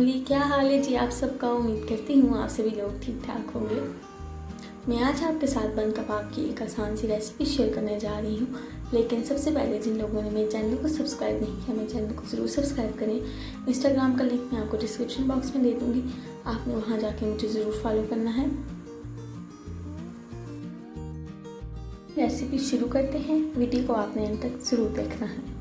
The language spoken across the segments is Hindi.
फैमिली, क्या हाल है जी आप सबका। उम्मीद करती हूँ आप सभी लोग ठीक ठाक होंगे। मैं आज आपके साथ बन कबाब की एक आसान सी रेसिपी शेयर करने जा रही हूँ। लेकिन सबसे पहले जिन लोगों ने मेरे चैनल को सब्सक्राइब नहीं किया, मेरे चैनल को ज़रूर सब्सक्राइब करें। इंस्टाग्राम का लिंक मैं आपको डिस्क्रिप्शन बॉक्स में दे दूँगी, आपने वहाँ जाके मुझे ज़रूर फॉलो करना है। रेसिपी शुरू करते हैं, वीडियो को आपने अंत तक ज़रूर देखना है।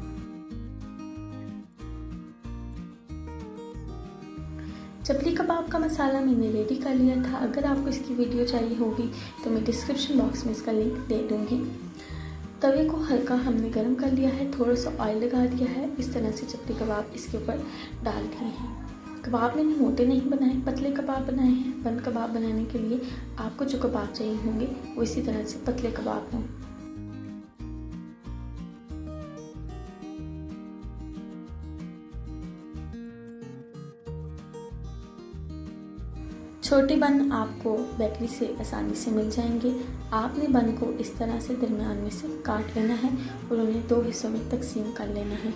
चपली कबाब का मसाला मैंने रेडी कर लिया था। अगर आपको इसकी वीडियो चाहिए होगी तो मैं डिस्क्रिप्शन बॉक्स में इसका लिंक दे दूँगी। तवे को हल्का हमने गर्म कर लिया है, थोड़ा सा ऑयल लगा दिया है। इस तरह से चपली कबाब इसके ऊपर डाल दिए हैं। कबाब मैंने मोटे नहीं बनाए, पतले कबाब बनाए हैं। बन कबाब बनाने के लिए आपको जो कबाब चाहिए होंगे वो इसी तरह से पतले कबाब हों। छोटे बन आपको बेकरी से आसानी से मिल जाएंगे। आपने बन को इस तरह से दरमियान में से काट लेना है और उन्हें 2 हिस्सों में तकसीम कर लेना है।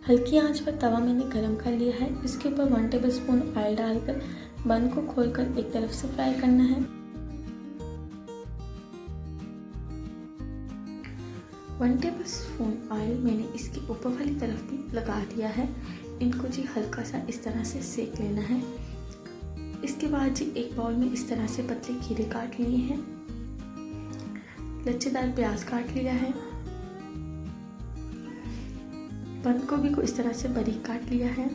हल्की आंच पर तवा मैंने गरम कर लिया है। इसके ऊपर 1 टेबलस्पून ऑयल डालकर बन को खोलकर एक तरफ से फ्राई करना है। 1 टेबलस्पून ऑयल मैंने इसके ऊपर वाली तरफ भी लगा दिया है। इनको जी हल्का सा इस तरह से सेक लेना है। इसके बाद जी एक बाउल में इस तरह से पतले खीरे काट लिए हैं, लच्छेदार प्याज काट लिया है, बंद गोभी को इस तरह से बारीक काट लिया है।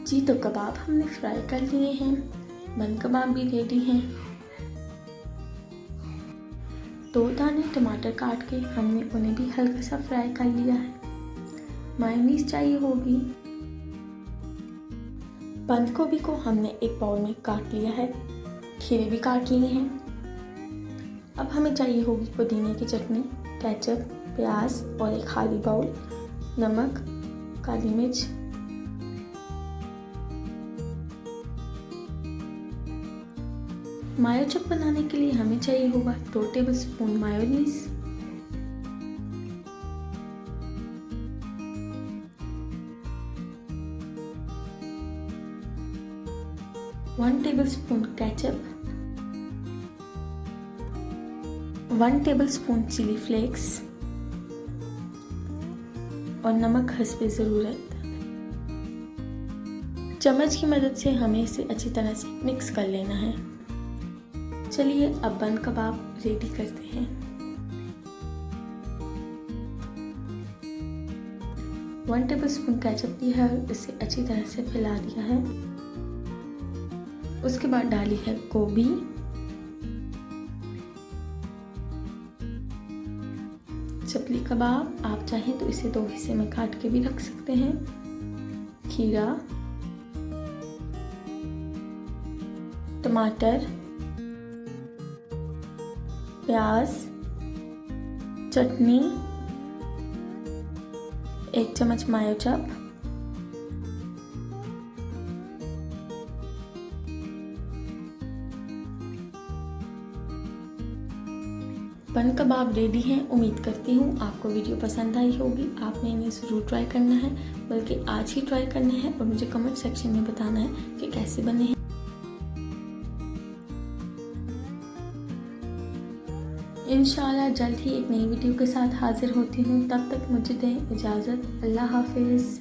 जी तो कबाब हमने फ्राई कर लिए हैं, बन कबाब भी रेडी हैं। 2 दाने टमाटर काट के हमने उन्हें भी हल्का सा फ्राई कर लिया है। मायोनीज चाहिए होगी। बंद गोभी को हमने एक बाउल में काट लिया है, खीरे भी काट लिए हैं। अब हमें चाहिए होगी पुदीने की चटनी, केचप, प्याज और एक खाली बाउल, नमक, काली मिर्च। मायो चप बनाने के लिए हमें चाहिए होगा 2 tablespoon mayonnaise, 1 tablespoon ketchup, 1 tablespoon chilli flakes और नमक हस्बे ज़रूरत। चम्मच की मदद से हमें इसे अच्छी तरह से मिक्स कर लेना है। चलिए अब बन कबाब रेडी करते हैं। 1 टेबलस्पून केचप लिया है, इसे अच्छी तरह से फैला दिया है। उसके बाद डाली है गोभी, चपली कबाब, आप चाहें तो इसे 2 हिस्से में काट के भी रख सकते हैं, खीरा, टमाटर, प्याज, चटनी, 1 चम्मच मायो चप, बन कबाब रेडी हैं। उम्मीद करती हूँ आपको वीडियो पसंद आई होगी। आपने इन्हें ज़रूर ट्राई करना है, बल्कि आज ही ट्राई करने हैं और मुझे कमेंट सेक्शन में बताना है कि कैसे बने हैं। इंशाल्लाह जल्द ही एक नई वीडियो के साथ हाजिर होती हूँ। तब तक मुझे दें इजाज़त। अल्लाह हाफिज़।